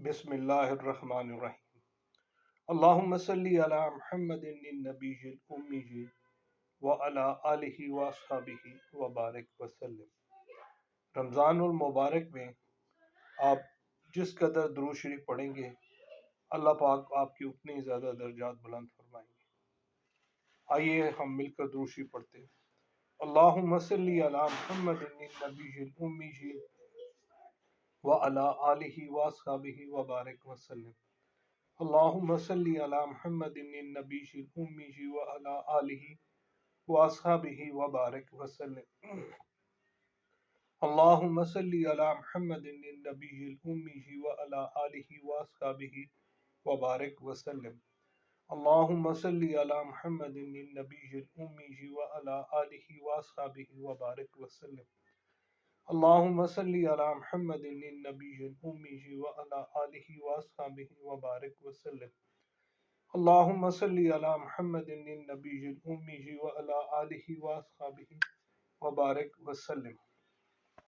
بسم اللہ الرحمن الرحیم۔ اللہم صلی علی محمد النبی الامی وعلی آلہ واصحابہ وبارک وسلم۔ رمضان المبارک میں آپ جس قدر درود شریف پڑھیں گے اللہ پاک آپ کی اتنی زیادہ درجات بلند فرمائیں گے۔ آئیے ہم مل کر درود شریف پڑھتے ہیں۔ اللہم صلی علی محمد النبی الامی وعلی آلہ واصحابہ وبارک وسلم۔ اللہم صلی علی محمد النبی الامی وعلی آلہ واصحابہ وبارک وسلم۔ اللہم صلی علی محمد النبی الامی وعلی آلہ واصحابہ وبارک وسلم۔ اللہم صلی علی محمد النبی الامی وعلی آلہ واصحابہ وبارک وسلم۔ اللہم صلی علی محمد النبی الامی وعلی آلہ واصحابہ وبارک وسلم۔ اللہم صلی علی محمد النبی الامی وعلی آلہ واصحابہ وبارک وسلم۔